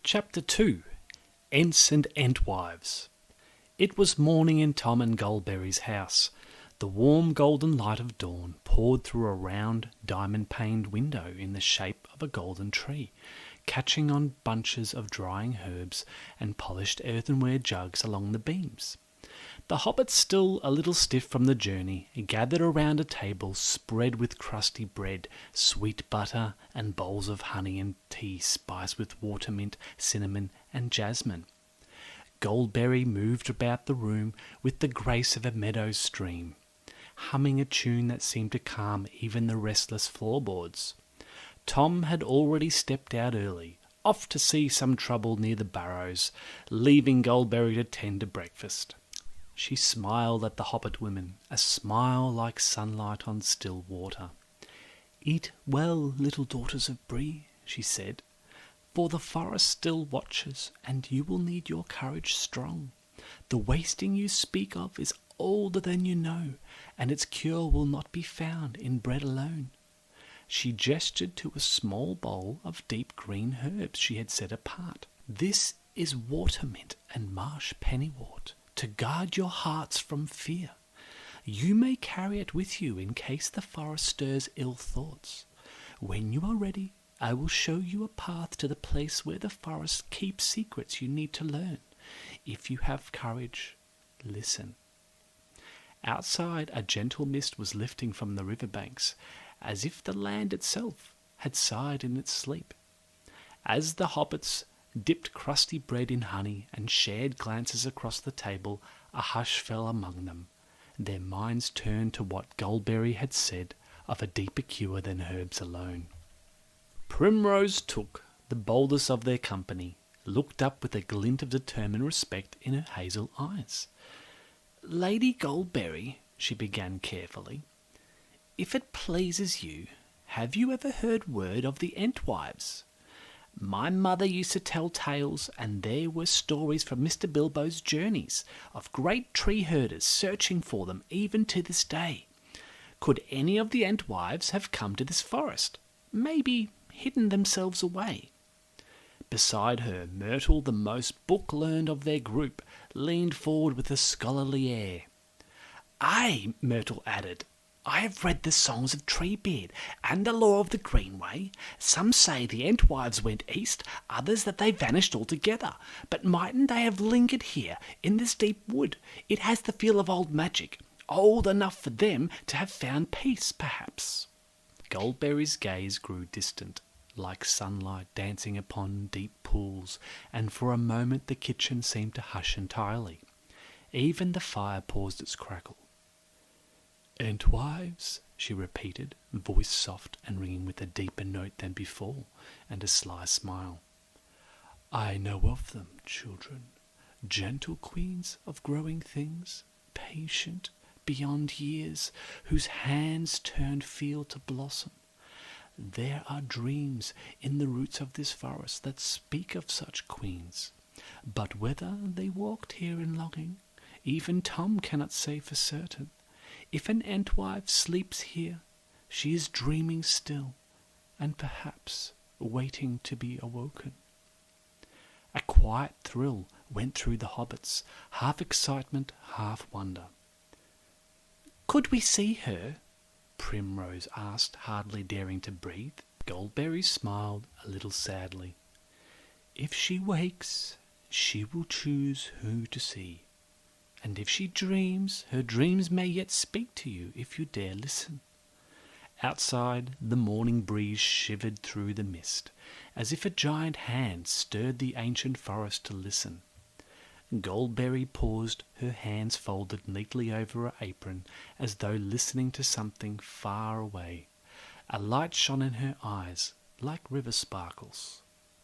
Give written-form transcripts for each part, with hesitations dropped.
Chapter 2 Ents and Entwives. It was morning in Tom and Goldberry's house. The warm golden light of dawn poured through a round, diamond-paned window in the shape of a golden tree, catching on bunches of drying herbs and polished earthenware jugs along the beams. The hobbits, still a little stiff from the journey, gathered around a table spread with crusty bread, sweet butter, and bowls of honey and tea spiced with watermint, cinnamon, and jasmine. Goldberry moved about the room with the grace of a meadow stream, humming a tune that seemed to calm even the restless floorboards. Tom had already stepped out early, off to see some trouble near the burrows, leaving Goldberry to tend to breakfast. She smiled at the hobbit women, a smile like sunlight on still water. "Eat well, little daughters of Bree," she said, "for the forest still watches, and you will need your courage strong. The wasting you speak of is older than you know, and its cure will not be found in bread alone." She gestured to a small bowl of deep green herbs she had set apart. "This is watermint and marsh pennywort, to guard your hearts from fear. You may carry it with you in case the forest stirs ill thoughts. When you are ready, I will show you a path to the place where the forest keeps secrets you need to learn. If you have courage, listen." Outside, a gentle mist was lifting from the river banks, as if the land itself had sighed in its sleep. As the hobbits dipped crusty bread in honey and shared glances across the table, a hush fell among them. Their minds turned to what Goldberry had said of a deeper cure than herbs alone. Primrose Took, the boldest of their company, looked up with a glint of determined respect in her hazel eyes. "Lady Goldberry," she began carefully, "if it pleases you, have you ever heard word of the Entwives? My mother used to tell tales, and there were stories from Mr. Bilbo's journeys, of great tree herders searching for them even to this day. Could any of the Entwives have come to this forest, maybe hidden themselves away?" Beside her, Myrtle, the most book-learned of their group, leaned forward with a scholarly air. "Aye," Myrtle added, "I have read the songs of Treebeard and the Law of the Greenway. Some say the Entwives went east, others that they vanished altogether. But mightn't they have lingered here, in this deep wood? It has the feel of old magic, old enough for them to have found peace, perhaps." Goldberry's gaze grew distant, like sunlight dancing upon deep pools, and for a moment the kitchen seemed to hush entirely. Even the fire paused its crackle. "Entwives," she repeated, voice soft and ringing with a deeper note than before, and a sly smile. "I know of them, children. Gentle queens of growing things, patient beyond years, whose hands turn field to blossom. There are dreams in the roots of this forest that speak of such queens. But whether they walked here in longing, even Tom cannot say for certain. If an Entwife sleeps here, she is dreaming still, and perhaps waiting to be awoken." A quiet thrill went through the hobbits, half excitement, half wonder. "Could we see her?" Primrose asked, hardly daring to breathe. Goldberry smiled a little sadly. "If she wakes, she will choose who to see. And if she dreams, her dreams may yet speak to you if you dare listen." Outside, the morning breeze shivered through the mist, as if a giant hand stirred the ancient forest to listen. Goldberry paused, her hands folded neatly over her apron, as though listening to something far away. A light shone in her eyes, like river sparkles.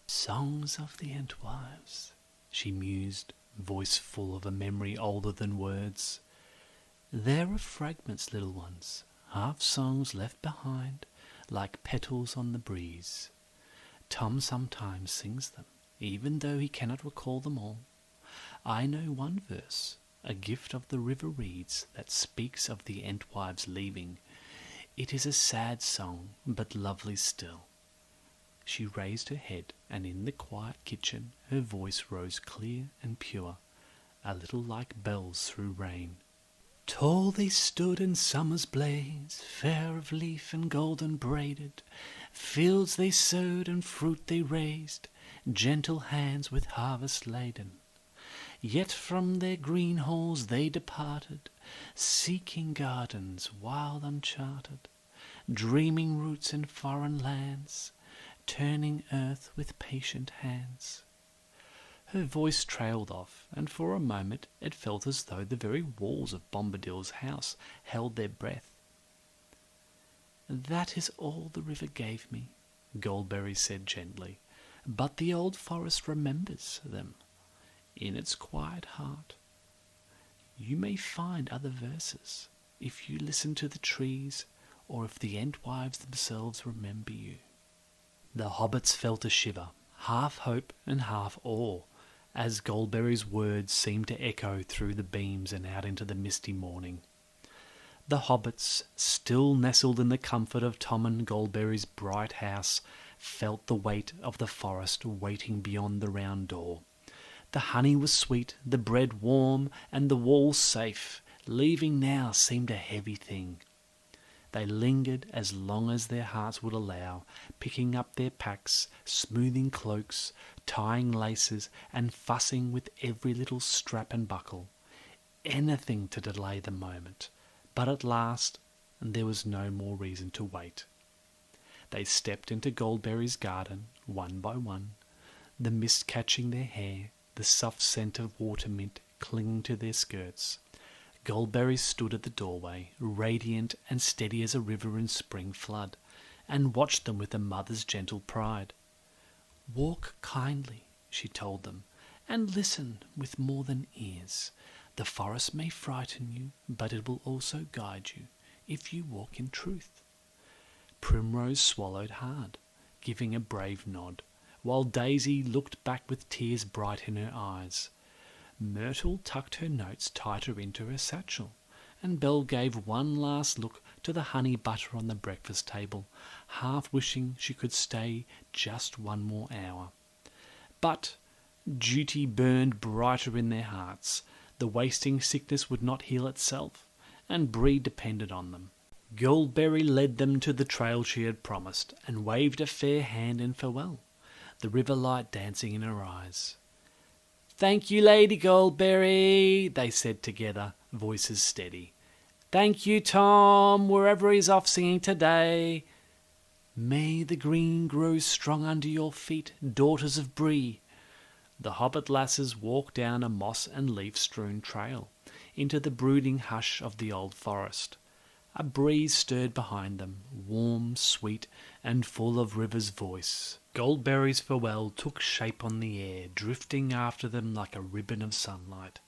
"Songs of the Entwives," she mused, voice full of a memory older than words. "There are fragments, little ones, half songs left behind, like petals on the breeze. Tom sometimes sings them, even though he cannot recall them all. I know one verse, a gift of the river reeds, that speaks of the Entwives leaving. It is a sad song, but lovely still." She raised her head, and in the quiet kitchen her voice rose clear and pure, a little like bells through rain. Tall they stood in summer's blaze, fair of leaf and golden braided. Fields they sowed and fruit they raised, gentle hands with harvest laden. Yet from their green halls they departed, seeking gardens wild uncharted, dreaming roots in foreign lands, turning earth with patient hands. Her voice trailed off, and for a moment it felt as though the very walls of Bombadil's house held their breath. "That is all the river gave me," Goldberry said gently, "but the old forest remembers them in its quiet heart. You may find other verses if you listen to the trees, or if the Entwives themselves remember you." The hobbits felt a shiver, half hope and half awe, as Goldberry's words seemed to echo through the beams and out into the misty morning. The hobbits, still nestled in the comfort of Tom and Goldberry's bright house, felt the weight of the forest waiting beyond the round door. The honey was sweet, the bread warm, and the walls safe. Leaving now seemed a heavy thing. They lingered as long as their hearts would allow, picking up their packs, smoothing cloaks, tying laces, and fussing with every little strap and buckle. Anything to delay the moment. But at last there was no more reason to wait. They stepped into Goldberry's garden, one by one, the mist catching their hair, the soft scent of watermint clinging to their skirts. Goldberry stood at the doorway, radiant and steady as a river in spring flood, and watched them with a mother's gentle pride. "Walk kindly," she told them, "and listen with more than ears. The forest may frighten you, but it will also guide you, if you walk in truth." Primrose swallowed hard, giving a brave nod, while Daisy looked back with tears bright in her eyes. Myrtle tucked her notes tighter into her satchel, and Belle gave one last look to the honey butter on the breakfast table, half wishing she could stay just one more hour. But duty burned brighter in their hearts. The wasting sickness would not heal itself, and Bree depended on them. Goldberry led them to the trail she had promised, and waved a fair hand in farewell, the river light dancing in her eyes. "Thank you, Lady Goldberry," they said together, voices steady. "Thank you, Tom, wherever he's off singing today. May the green grow strong under your feet, daughters of Bree." The hobbit lasses walked down a moss and leaf-strewn trail, into the brooding hush of the old forest. A breeze stirred behind them, warm, sweet, and full of River's voice. Goldberry's farewell took shape on the air, drifting after them like a ribbon of sunlight.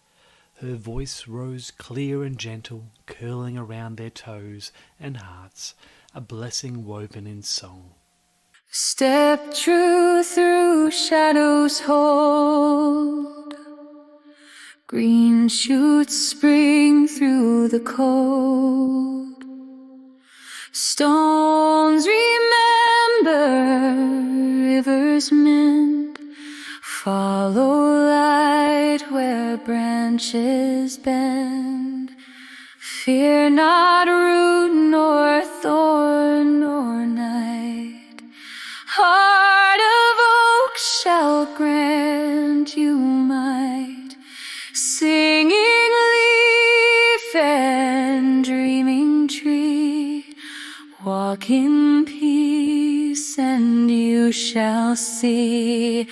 Her voice rose clear and gentle, curling around their toes and hearts, a blessing woven in song. Step true through shadows hold, green shoots spring through the cold. Stones remember, rivers mend, follow light where branches bend. Fear not root nor thorn nor night, heart of oak shall grant you might. Singing leaf and dreaming tree, walk in peace and you shall see.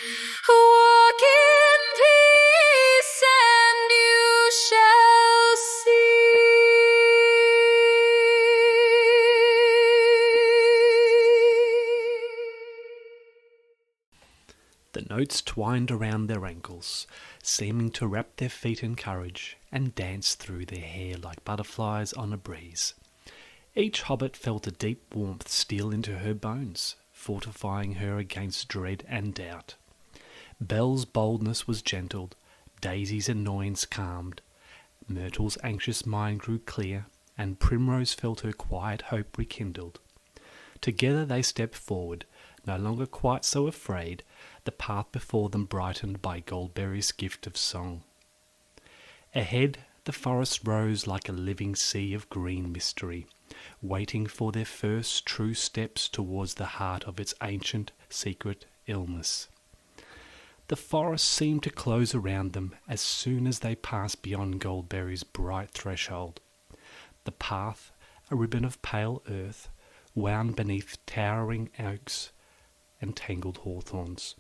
Walk in peace and you shall see. The notes twined around their ankles, seeming to wrap their feet in courage, and dance through their hair like butterflies on a breeze. Each hobbit felt a deep warmth steal into her bones, fortifying her against dread and doubt. Belle's boldness was gentled, Daisy's annoyance calmed, Myrtle's anxious mind grew clear, and Primrose felt her quiet hope rekindled. Together they stepped forward, No longer quite so afraid, the path before them brightened by Goldberry's gift of song. Ahead, the forest rose like a living sea of green mystery, waiting for their first true steps towards the heart of its ancient, secret illness. The forest seemed to close around them as soon as they passed beyond Goldberry's bright threshold. The path, a ribbon of pale earth, wound beneath towering oaks and tangled hawthorns,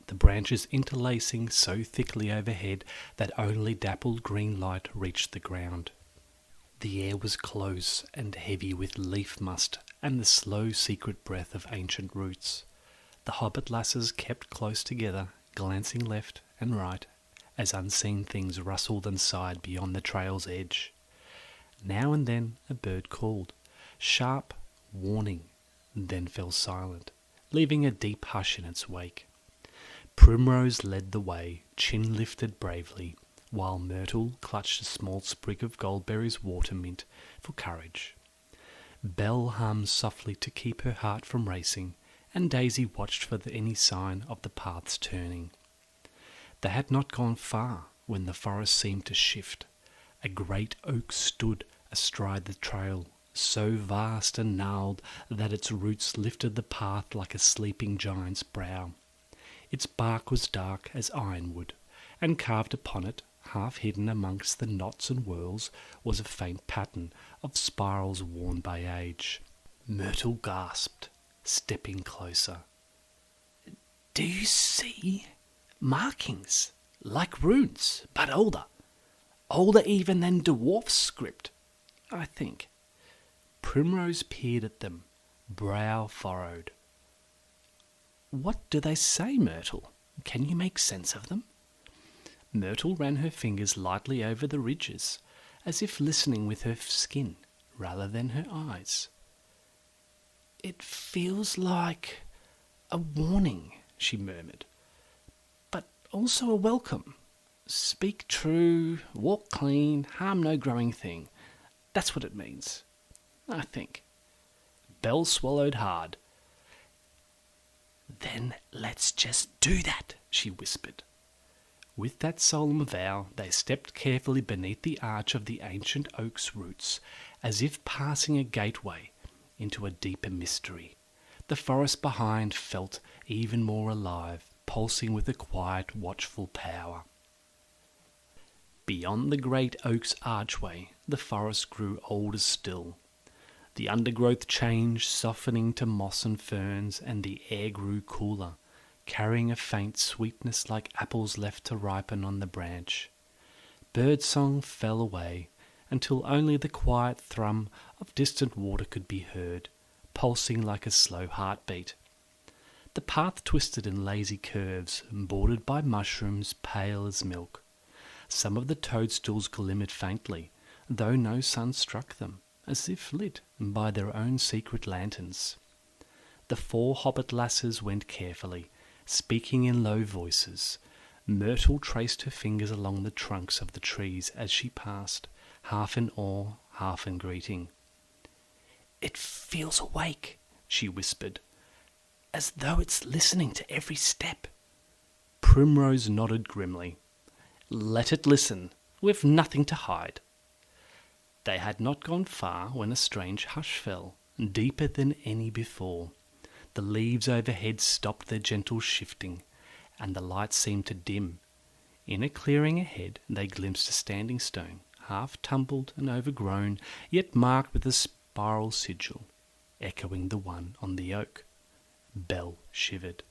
the branches interlacing so thickly overhead that only dappled green light reached the ground. The air was close and heavy with leaf must and the slow secret breath of ancient roots. The hobbit lasses kept close together, glancing left and right as unseen things rustled and sighed beyond the trail's edge. Now and then a bird called, sharp, warning, then fell silent, leaving a deep hush in its wake. Primrose led the way, chin lifted bravely, while Myrtle clutched a small sprig of Goldberry's watermint for courage. Belle hummed softly to keep her heart from racing, and Daisy watched for any sign of the path's turning. They had not gone far when the forest seemed to shift. A great oak stood astride the trail, so vast and gnarled that its roots lifted the path like a sleeping giant's brow. Its bark was dark as ironwood, and carved upon it, half hidden amongst the knots and whorls, was a faint pattern of spirals worn by age. Myrtle gasped, stepping closer. "Do you see? Markings, like runes, but older. Older even than dwarf script, I think." Primrose peered at them, brow furrowed. "What do they say, Myrtle? Can you make sense of them?" Myrtle ran her fingers lightly over the ridges, as if listening with her skin rather than her eyes. "It feels like a warning," she murmured, "but also a welcome. Speak true, walk clean, harm no growing thing. That's what it means, I think." Belle swallowed hard. "Then let's just do that," she whispered. With that solemn vow, they stepped carefully beneath the arch of the ancient oak's roots, as if passing a gateway into a deeper mystery. The forest behind felt even more alive, pulsing with a quiet, watchful power. Beyond the great oak's archway, the forest grew older still. The undergrowth changed, softening to moss and ferns, and the air grew cooler, carrying a faint sweetness like apples left to ripen on the branch. Birdsong fell away, until only the quiet thrum of distant water could be heard, pulsing like a slow heartbeat. The path twisted in lazy curves, bordered by mushrooms pale as milk. Some of the toadstools glimmered faintly, though no sun struck them, as if lit by their own secret lanterns. The 4 hobbit lasses went carefully, speaking in low voices. Myrtle traced her fingers along the trunks of the trees as she passed, half in awe, half in greeting. "It feels awake," she whispered, "as though it's listening to every step." Primrose nodded grimly. "Let it listen. We've nothing to hide." They had not gone far when a strange hush fell, deeper than any before. The leaves overhead stopped their gentle shifting, and the light seemed to dim. In a clearing ahead they glimpsed a standing stone, half tumbled and overgrown, yet marked with a spiral sigil, echoing the one on the oak. Belle shivered.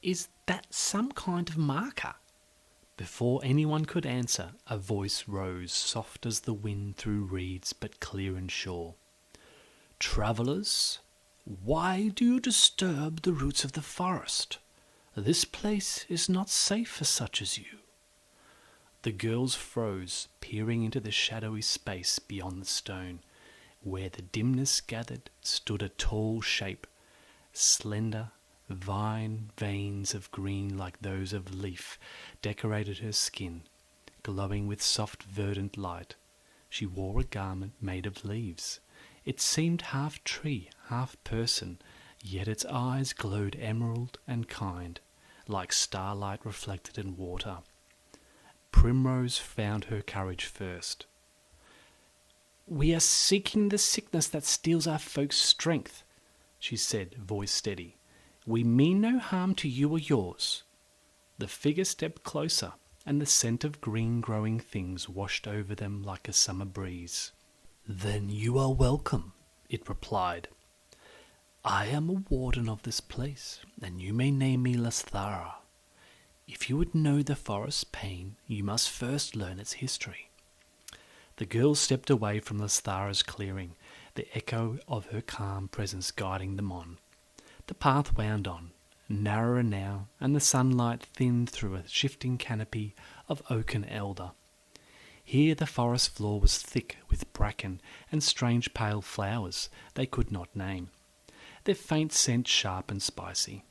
"Is that some kind of marker?" Before anyone could answer, a voice rose, soft as the wind through reeds, but clear and sure. "Travellers, why do you disturb the roots of the forest? This place is not safe for such as you." The girls froze, peering into the shadowy space beyond the stone. Where the dimness gathered stood a tall shape, slender, vine veins of green like those of leaf decorated her skin, glowing with soft verdant light. She wore a garment made of leaves. It seemed half tree, half person, yet its eyes glowed emerald and kind, like starlight reflected in water. Primrose found her courage first. "We are seeking the sickness that steals our folks' strength," she said, voice steady. "We mean no harm to you or yours." The figure stepped closer, and the scent of green growing things washed over them like a summer breeze. "Then you are welcome," it replied. "I am a warden of this place, and you may name me Lesthara. If you would know the forest's pain, you must first learn its history." The girl stepped away from Lesthara's clearing, the echo of her calm presence guiding them on. The path wound on, narrower now, and the sunlight thinned through a shifting canopy of oak and elder. Here the forest floor was thick with bracken and strange pale flowers they could not name, their faint scent sharp and spicy.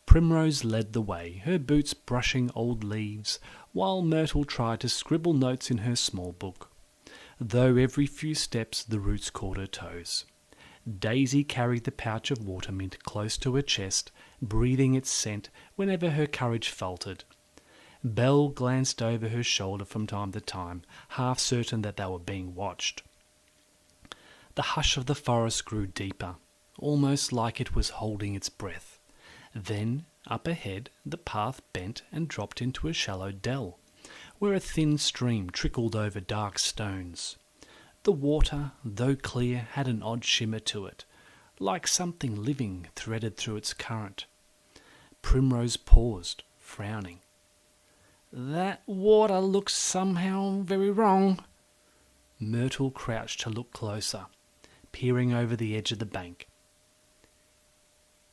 Primrose led the way, her boots brushing old leaves, while Myrtle tried to scribble notes in her small book, though every few steps the roots caught her toes. Daisy carried the pouch of watermint close to her chest, breathing its scent whenever her courage faltered. Belle glanced over her shoulder from time to time, half certain that they were being watched. The hush of the forest grew deeper, almost like it was holding its breath. Then, up ahead, the path bent and dropped into a shallow dell, where a thin stream trickled over dark stones. The water, though clear, had an odd shimmer to it, like something living threaded through its current. Primrose paused, frowning. "That water looks somehow very wrong." Myrtle crouched to look closer, peering over the edge of the bank.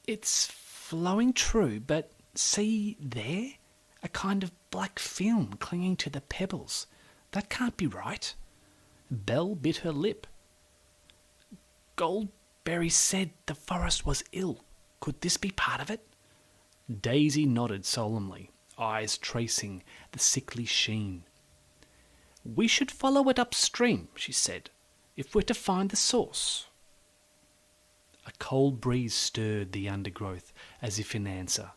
"It's flowing true, but see there? A kind of black film clinging to the pebbles. That can't be right." Belle bit her lip. "Goldberry said the forest was ill. Could this be part of it?" Daisy nodded solemnly, eyes tracing the sickly sheen. "We should follow it upstream," she said, "if we're to find the source." A cold breeze stirred the undergrowth as if in answer,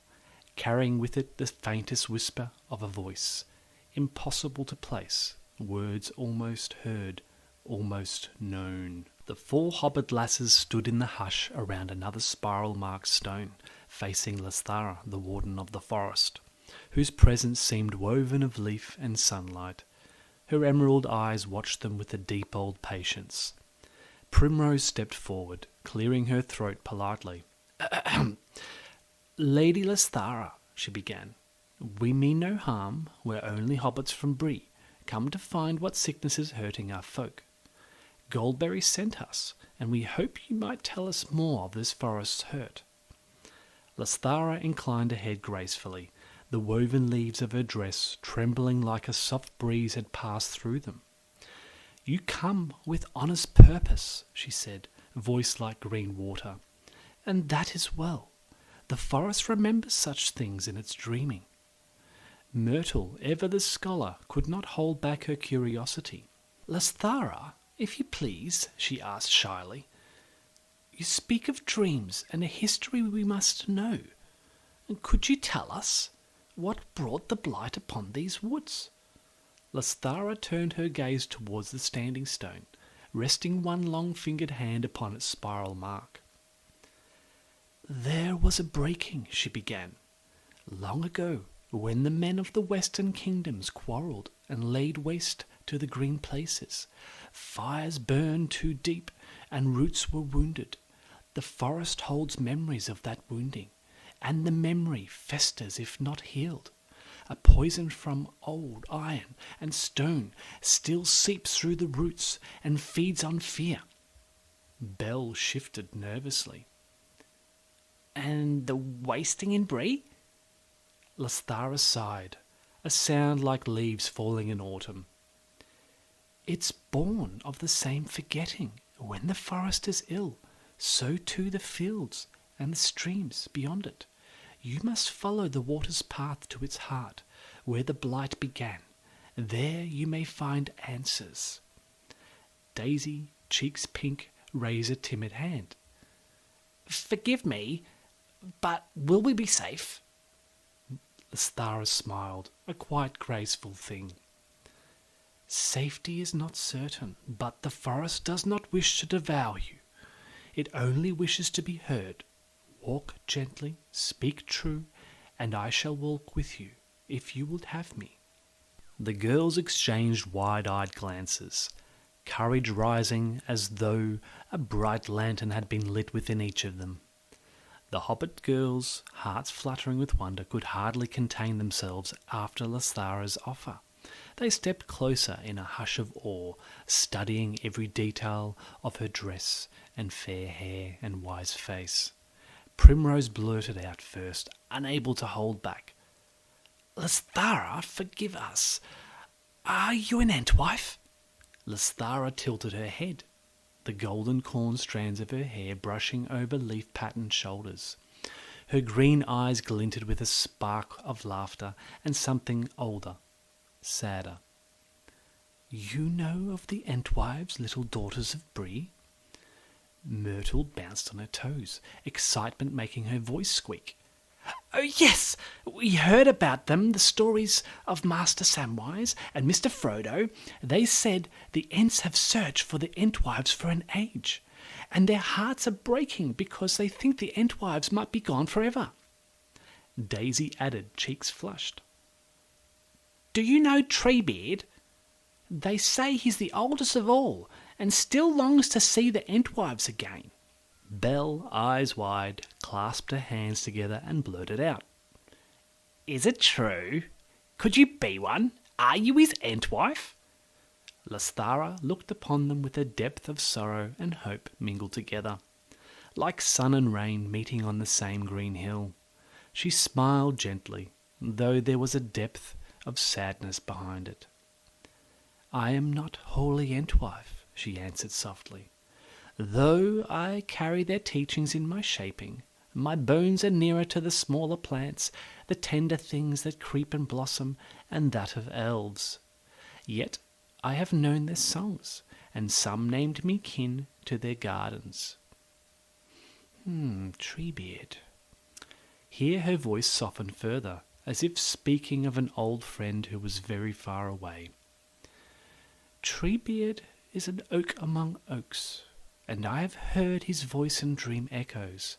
carrying with it the faintest whisper of a voice, impossible to place, words almost heard, almost known. The 4 hobbit lasses stood in the hush around another spiral-marked stone, facing Lesthara, the warden of the forest, whose presence seemed woven of leaf and sunlight. Her emerald eyes watched them with a deep old patience. Primrose stepped forward, clearing her throat politely. "Lady Lesthara," she began, "we mean no harm. We're only hobbits from Bree, come to find what sickness is hurting our folk. Goldberry sent us, and we hope you might tell us more of this forest's hurt." Lesthara inclined her head gracefully, the woven leaves of her dress trembling like a soft breeze had passed through them. "You come with honest purpose," she said, voice like green water, "and that is well. The forest remembers such things in its dreaming." Myrtle, ever the scholar, could not hold back her curiosity. "Lesthara, if you please," she asked shyly, "you speak of dreams and a history we must know. Could you tell us what brought the blight upon these woods?" Lesthara turned her gaze towards the standing stone, resting one long-fingered hand upon its spiral mark. "There was a breaking," she began, "long ago, when the men of the western kingdoms quarrelled and laid waste to the green places. Fires burned too deep, and roots were wounded. The forest holds memories of that wounding, and the memory festers if not healed. A poison from old iron and stone still seeps through the roots and feeds on fear." Belle shifted nervously. "And the wasting in Bree?" Lesthara sighed, a sound like leaves falling in autumn. "It's born of the same forgetting. When the forest is ill, so too the fields and the streams beyond it. You must follow the water's path to its heart, where the blight began. There you may find answers." Daisy, cheeks pink, raise a timid hand. "Forgive me, but will we be safe?" Lesthara smiled, a quite graceful thing. "Safety is not certain, but the forest does not wish to devour you. It only wishes to be heard. Walk gently, speak true, and I shall walk with you, if you would have me." The girls exchanged wide-eyed glances, courage rising as though a bright lantern had been lit within each of them. The Hobbit girls, hearts fluttering with wonder, could hardly contain themselves after Lesthara's offer. They stepped closer in a hush of awe, studying every detail of her dress and fair hair and wise face. Primrose blurted out first, unable to hold back. "Lesthara, forgive us. Are you an Entwife?" Lesthara tilted her head, the golden corn strands of her hair brushing over leaf-patterned shoulders. Her green eyes glinted with a spark of laughter and something older, sadder. "You know of the Entwives, little daughters of Bree?" Myrtle bounced on her toes, excitement making her voice squeak. "Oh, yes, we heard about them, the stories of Master Samwise and Mr. Frodo. They said the Ents have searched for the Entwives for an age, and their hearts are breaking because they think the Entwives might be gone forever." Daisy added, cheeks flushed. "Do you know Treebeard? They say he's the oldest of all, and still longs to see the Entwives again." Belle, eyes wide, clasped her hands together and blurted out, "Is it true? Could you be one? Are you his Entwife?" Lesthara looked upon them with a depth of sorrow and hope mingled together, like sun and rain meeting on the same green hill. She smiled gently, though there was a depth of sadness behind it. "I am not wholly Entwife," she answered softly. "Though I carry their teachings in my shaping, my bones are nearer to the smaller plants, the tender things that creep and blossom, and that of elves. Yet I have known their songs, and some named me kin to their gardens." Treebeard. Here her voice softened further, as if speaking of an old friend who was very far away. "Treebeard is an oak among oaks, and I have heard his voice in dream echoes.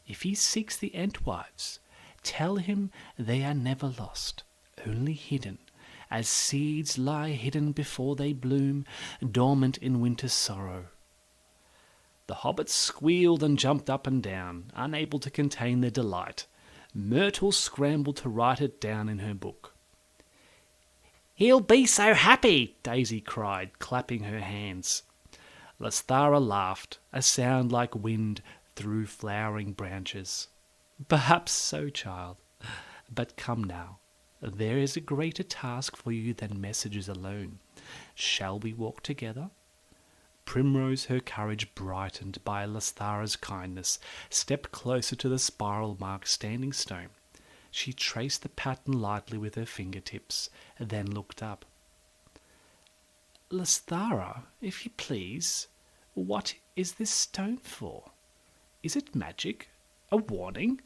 If he seeks the Entwives, tell him they are never lost, only hidden, as seeds lie hidden before they bloom, dormant in winter's sorrow." The hobbits squealed and jumped up and down, unable to contain their delight. Myrtle scrambled to write it down in her book. "He'll be so happy!" Daisy cried, clapping her hands. Lesthara laughed, a sound like wind through flowering branches. "Perhaps so, child. But come now, there is a greater task for you than messages alone. Shall we walk together?" Primrose, her courage brightened by Lesthara's kindness, stepped closer to the spiral-marked standing stone. She traced the pattern lightly with her fingertips, then looked up. "Lesthara, if you please, what is this stone for? Is it magic? A warning?"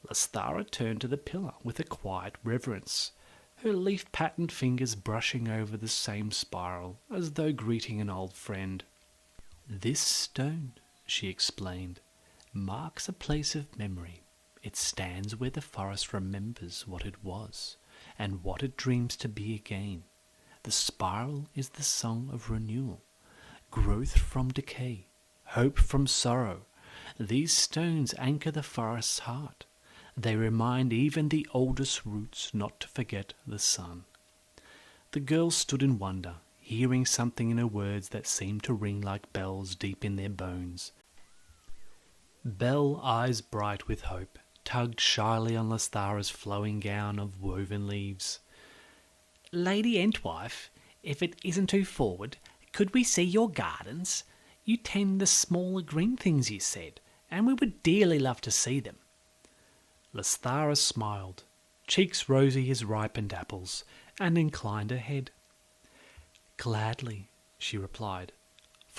Lesthara turned to the pillar with a quiet reverence, her leaf-patterned fingers brushing over the same spiral, as though greeting an old friend. "This stone," she explained, "marks a place of memory. It stands where the forest remembers what it was, and what it dreams to be again. The spiral is the song of renewal, growth from decay, hope from sorrow. These stones anchor the forest's heart. They remind even the oldest roots not to forget the sun." The girls stood in wonder, hearing something in her words that seemed to ring like bells deep in their bones. Belle, eyes bright with hope, tugged shyly on Lesthara's flowing gown of woven leaves. "Lady Entwife, if it isn't too forward, could we see your gardens? You tend the smaller green things, you said, and we would dearly love to see them." Lesthara smiled, cheeks rosy as ripened apples, and inclined her head. "Gladly," she replied,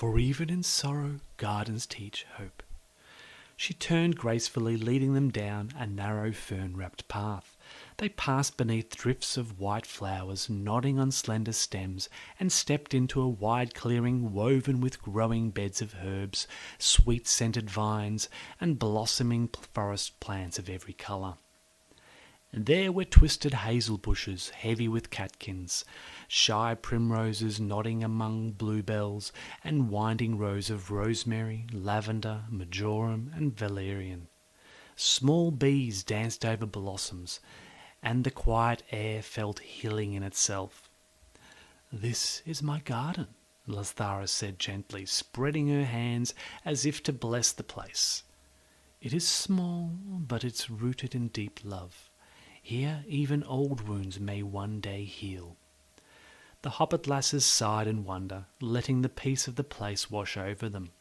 for even in sorrow gardens teach hope. She turned gracefully, leading them down a narrow fern-wrapped path. They passed beneath drifts of white flowers nodding on slender stems, and stepped into a wide clearing woven with growing beds of herbs, sweet-scented vines, and blossoming forest plants of every colour. There were twisted hazel bushes, heavy with catkins, shy primroses nodding among bluebells, and winding rows of rosemary, lavender, marjoram, and valerian. Small bees danced over blossoms, and the quiet air felt healing in itself. "This is my garden," Lesthara said gently, spreading her hands as if to bless the place. "It is small, but it's rooted in deep love. Here even old wounds may one day heal." The hobbit lasses sighed in wonder, letting the peace of the place wash over them.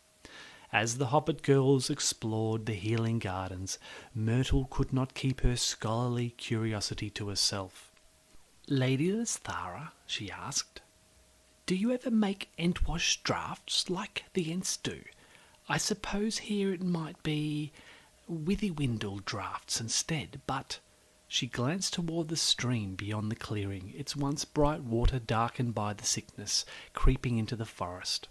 As the hobbit girls explored the healing gardens, Myrtle could not keep her scholarly curiosity to herself. "Lady Lesthara," she asked, "do you ever make Entwash draughts like the Ents do? I suppose here it might be Withywindle draughts instead, but—" She glanced toward the stream beyond the clearing, its once bright water darkened by the sickness creeping into the forest.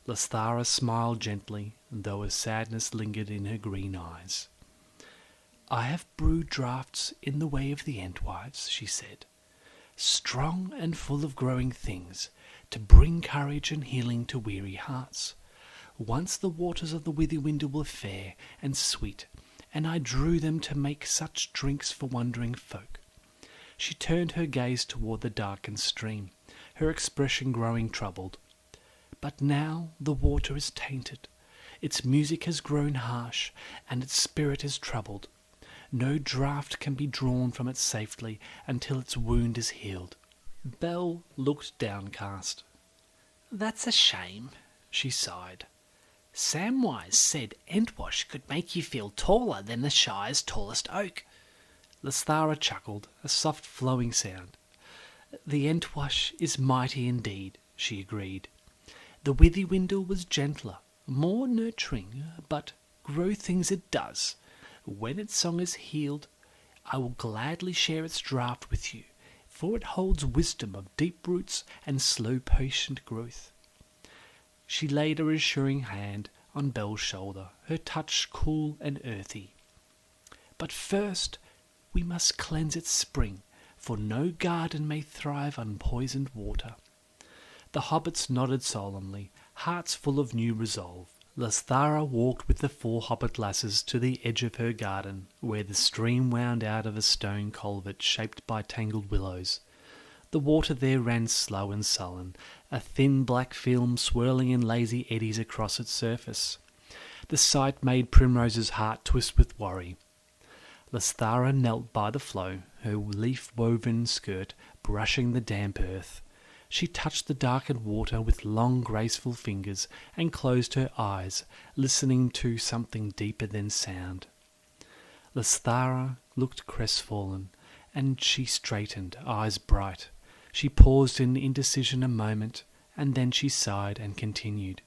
Lesthara smiled gently, though a sadness lingered in her green eyes. "I have brewed draughts in the way of the Entwives," she said, "strong and full of growing things, to bring courage and healing to weary hearts. Once the waters of the Withywindle were fair and sweet, and I drew them to make such drinks for wandering folk." She turned her gaze toward the darkened stream, her expression growing troubled. "But now the water is tainted, its music has grown harsh, and its spirit is troubled. No draught can be drawn from it safely until its wound is healed." Belle looked downcast. "That's a shame," she sighed. "Samwise said Entwash could make you feel taller than the Shire's tallest oak." Lesthara chuckled, a soft flowing sound. "The Entwash is mighty indeed," she agreed. "The Withywindle was gentler, more nurturing, but grow things it does. When its song is healed, I will gladly share its draught with you, for it holds wisdom of deep roots and slow patient growth." She laid a reassuring hand on Belle's shoulder, her touch cool and earthy. "But first we must cleanse its spring, for no garden may thrive on poisoned water." The hobbits nodded solemnly, hearts full of new resolve. Lesthara walked with the 4 hobbit lasses to the edge of her garden, where the stream wound out of a stone culvert shaped by tangled willows. The water there ran slow and sullen, a thin black film swirling in lazy eddies across its surface. The sight made Primrose's heart twist with worry. Lesthara knelt by the flow, her leaf-woven skirt brushing the damp earth. She touched the darkened water with long, graceful fingers and closed her eyes, listening to something deeper than sound. Lesthara looked crestfallen, and she straightened, eyes bright. She paused in indecision a moment, and then she sighed and continued.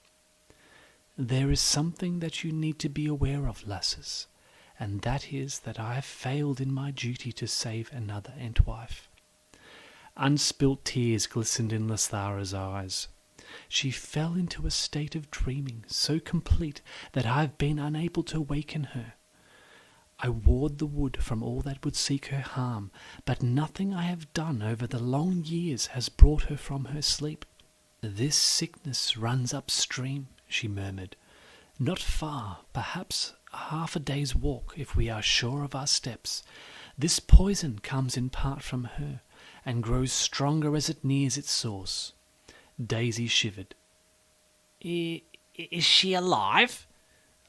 "There is something that you need to be aware of, lasses, and that is that I have failed in my duty to save another Entwife." Unspilt tears glistened in Lesthara's eyes. She fell into a state of dreaming so complete that I have been unable to awaken her. I ward the wood from all that would seek her harm, but nothing I have done over the long years has brought her from her sleep. "This sickness runs upstream," she murmured. "Not far, perhaps half a day's walk, if we are sure of our steps. This poison comes in part from her, and grows stronger as it nears its source." Daisy shivered. Is she alive?"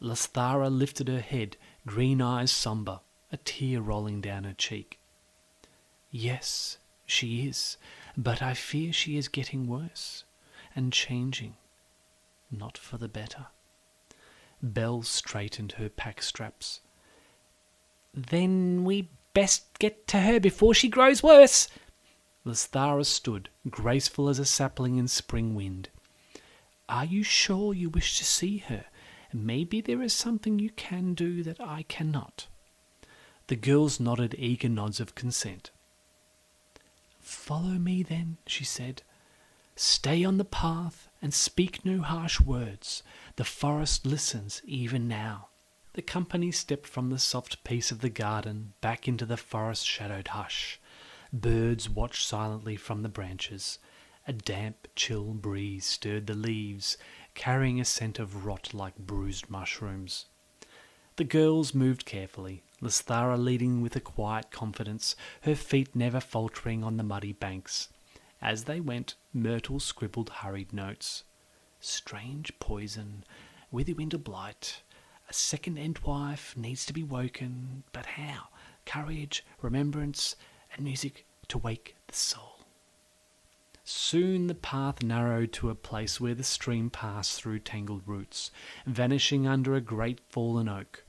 Lesthara lifted her head, green eyes sombre, a tear rolling down her cheek. "Yes, she is, but I fear she is getting worse, and changing, not for the better." Belle straightened her pack straps. "Then we best get to her before she grows worse." Lesthara stood, graceful as a sapling in spring wind. Are you sure you wish to see her? Maybe there is something you can do that I cannot." The girls nodded eager nods of consent. "Follow me then," she said. "Stay on the path and speak no harsh words. The forest listens even now." The company stepped from the soft peace of the garden back into the forest-shadowed hush. Birds watched silently from the branches. A damp, chill breeze stirred the leaves, carrying a scent of rot like bruised mushrooms. The girls moved carefully, Lesthara leading with a quiet confidence, her feet never faltering on the muddy banks. As they went, Myrtle scribbled hurried notes. "Strange poison, withy-winter blight. A second Entwife needs to be woken, but how? Courage, remembrance, and music to wake the soul." Soon the path narrowed to a place where the stream passed through tangled roots, vanishing under a great fallen oak.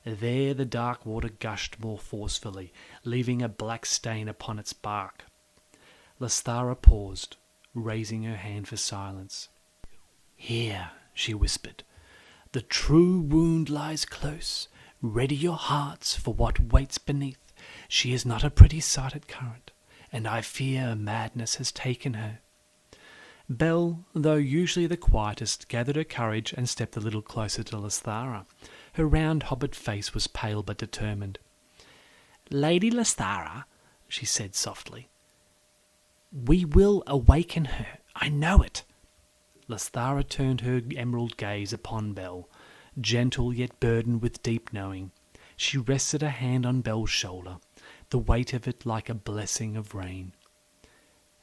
There the dark water gushed more forcefully, leaving a black stain upon its bark. Lesthara paused, raising her hand for silence. "Here," she whispered, "the true wound lies close. Ready your hearts for what waits beneath. She is not a pretty sight at current, and I fear madness has taken her." Belle, though usually the quietest, gathered her courage and stepped a little closer to Lesthara. Her round hobbit face was pale but determined. "Lady Lesthara," she said softly, "we will awaken her. I know it." Lesthara turned her emerald gaze upon Belle, gentle yet burdened with deep knowing. She rested a hand on Belle's shoulder, the weight of it like a blessing of rain.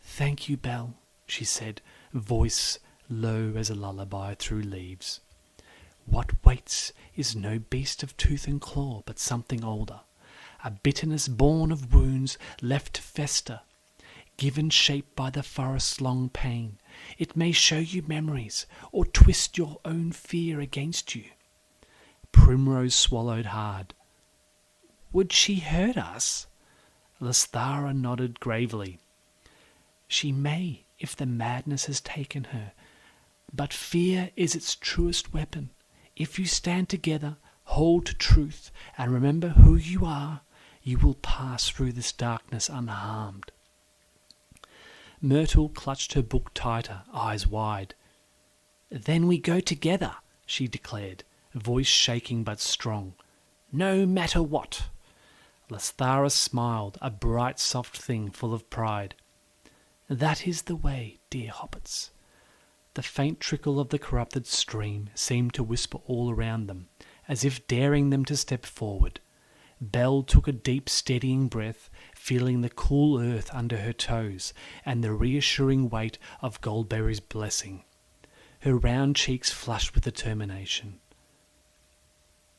"Thank you, Belle," she said, voice low as a lullaby through leaves. "What waits is no beast of tooth and claw, but something older, a bitterness born of wounds left to fester, given shape by the forest's long pain. It may show you memories, or twist your own fear against you." Primrose swallowed hard. "Would she hurt us?" Lesthara nodded gravely. "She may, if the madness has taken her, but fear is its truest weapon. If you stand together, hold to truth, and remember who you are, you will pass through this darkness unharmed." Myrtle clutched her book tighter, eyes wide. "Then we go together," she declared, voice shaking but strong. "No matter what." Lesthara smiled, a bright, soft thing full of pride. "That is the way, dear hobbits." The faint trickle of the corrupted stream seemed to whisper all around them, as if daring them to step forward. Belle took a deep, steadying breath, feeling the cool earth under her toes and the reassuring weight of Goldberry's blessing. Her round cheeks flushed with determination.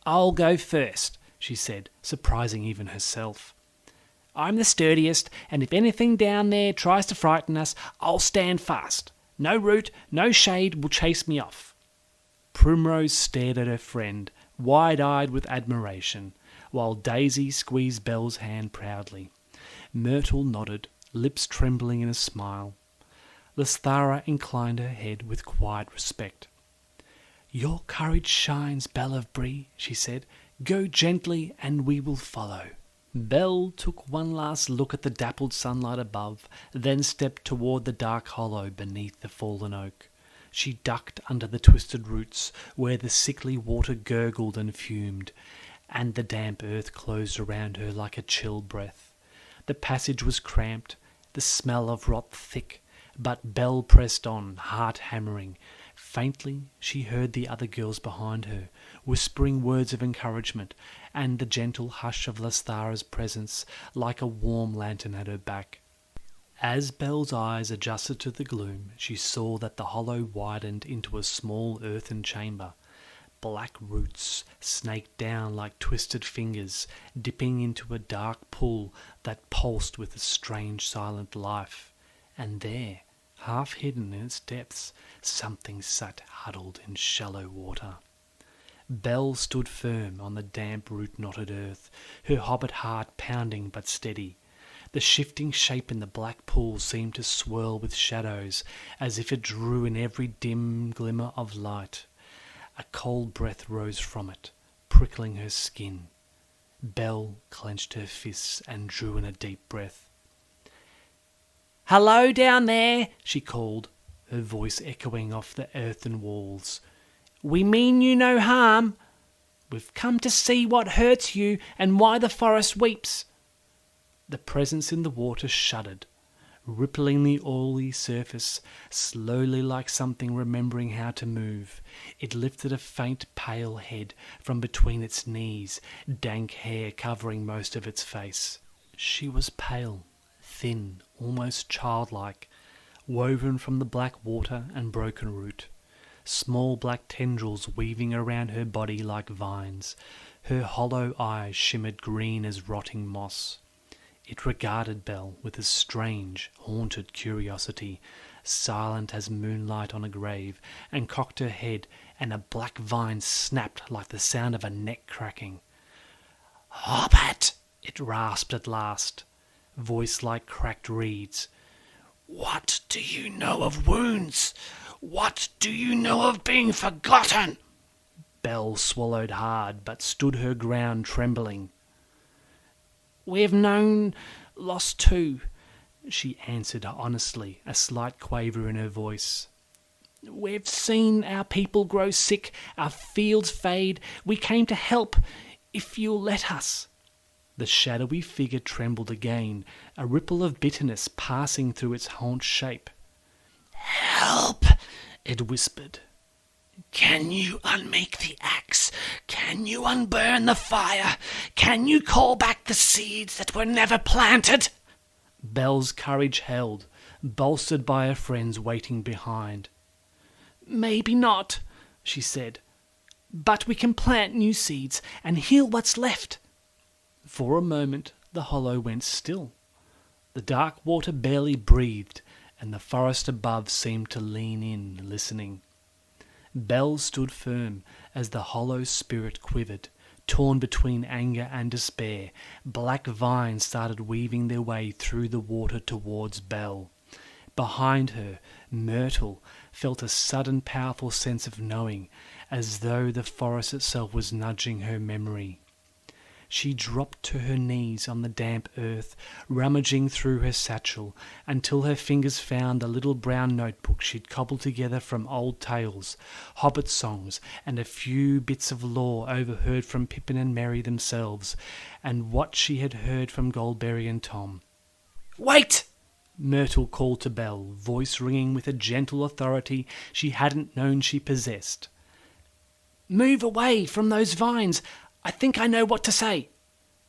"I'll go first," she said, surprising even herself. "I'm the sturdiest, and if anything down there tries to frighten us, I'll stand fast. No root, no shade will chase me off." Primrose stared at her friend, wide-eyed with admiration, while Daisy squeezed Belle's hand proudly. Myrtle nodded, lips trembling in a smile. Lesthara inclined her head with quiet respect. "Your courage shines, Belle of Bree," she said. "Go gently, and we will follow." Belle took one last look at the dappled sunlight above, then stepped toward the dark hollow beneath the fallen oak. She ducked under the twisted roots, where the sickly water gurgled and fumed, and the damp earth closed around her like a chill breath. The passage was cramped, the smell of rot thick, but Belle pressed on, heart hammering. Faintly she heard the other girls behind her, whispering words of encouragement, and the gentle hush of Lesthara's presence like a warm lantern at her back. As Belle's eyes adjusted to the gloom, she saw that the hollow widened into a small earthen chamber. Black roots snaked down like twisted fingers, dipping into a dark pool that pulsed with a strange silent life. And there, half hidden in its depths, something sat huddled in shallow water. Belle stood firm on the damp root-knotted earth, her hobbit heart pounding but steady. The shifting shape in the black pool seemed to swirl with shadows, as if it drew in every dim glimmer of light. A cold breath rose from it, prickling her skin. Belle clenched her fists and drew in a deep breath. "Hello down there," she called, her voice echoing off the earthen walls. "We mean you no harm. We've come to see what hurts you and why the forest weeps." The presence in the water shuddered, rippling the oily surface slowly like something remembering how to move. It lifted a faint pale head from between its knees, dank hair covering most of its face. She was pale, thin, almost childlike, woven from the black water and broken root, small black tendrils weaving around her body like vines. Her hollow eyes shimmered green as rotting moss. It regarded Belle with a strange, haunted curiosity, silent as moonlight on a grave, and cocked her head, and a black vine snapped like the sound of a neck cracking. "Hobbit!" it rasped at last, voice like cracked reeds. "What do you know of wounds? What do you know of being forgotten?" Belle swallowed hard, but stood her ground trembling. "We've known loss too," she answered honestly, a slight quaver in her voice. "We've seen our people grow sick, our fields fade. We came to help, if you'll let us." The shadowy figure trembled again, a ripple of bitterness passing through its haunch shape. "Help," it whispered. "Can you unmake the axe? Can you unburn the fire? Can you call back the seeds that were never planted?" Belle's courage held, bolstered by her friends waiting behind. "Maybe not," she said, "but we can plant new seeds and heal what's left." For a moment the hollow went still. The dark water barely breathed, and the forest above seemed to lean in, listening. Belle stood firm as the hollow spirit quivered, torn between anger and despair. Black vines started weaving their way through the water towards Belle. Behind her, Myrtle felt a sudden powerful sense of knowing, as though the forest itself was nudging her memory. She dropped to her knees on the damp earth, rummaging through her satchel, until her fingers found the little brown notebook she'd cobbled together from old tales, hobbit songs, and a few bits of lore overheard from Pippin and Merry themselves, and what she had heard from Goldberry and Tom. "Wait!" Myrtle called to Belle, voice ringing with a gentle authority she hadn't known she possessed. "Move away from those vines. I think I know what to say."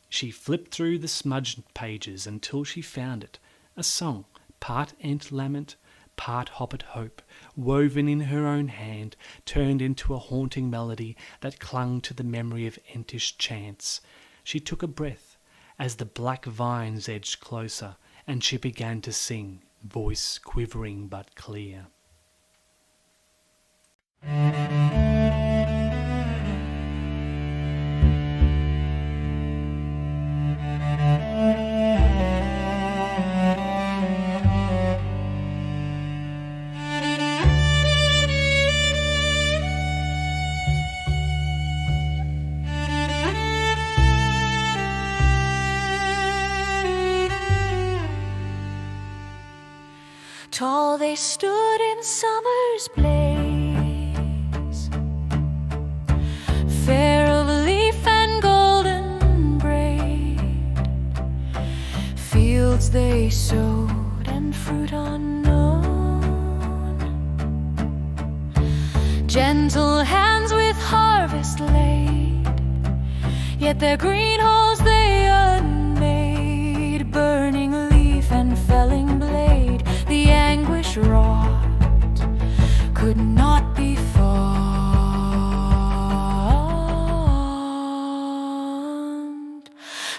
She flipped through the smudged pages until she found it, a song, part Ent lament, part Hobbit hope, woven in her own hand, turned into a haunting melody that clung to the memory of Entish chants. She took a breath as the black vines edged closer, and she began to sing, voice quivering but clear. Tall they stood in summer's blaze, fair of leaf and golden braid. Fields they sowed and fruit unknown, gentle hands with harvest laid, yet their green halls they unmade. Burning leaf and felling blade, the anguish wrought could not be found.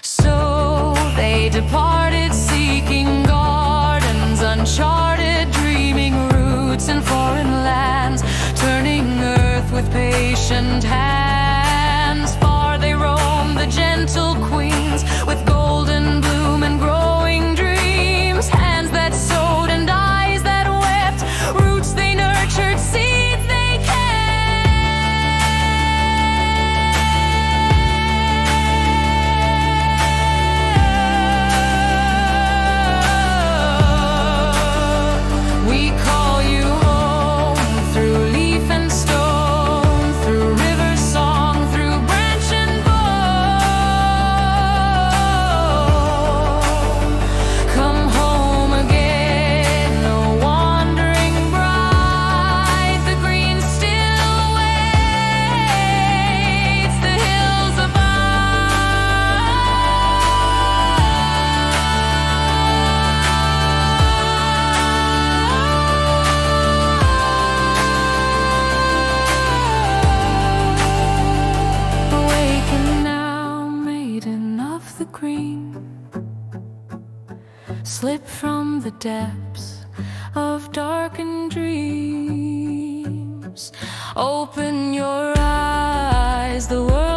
So they departed, seeking gardens uncharted, dreaming roots in foreign lands, turning earth with patient hands. Far they roamed, the gentle queens, with golden bloom and growing dreams. slip from the depths of darkened dreams. Open your eyes, the world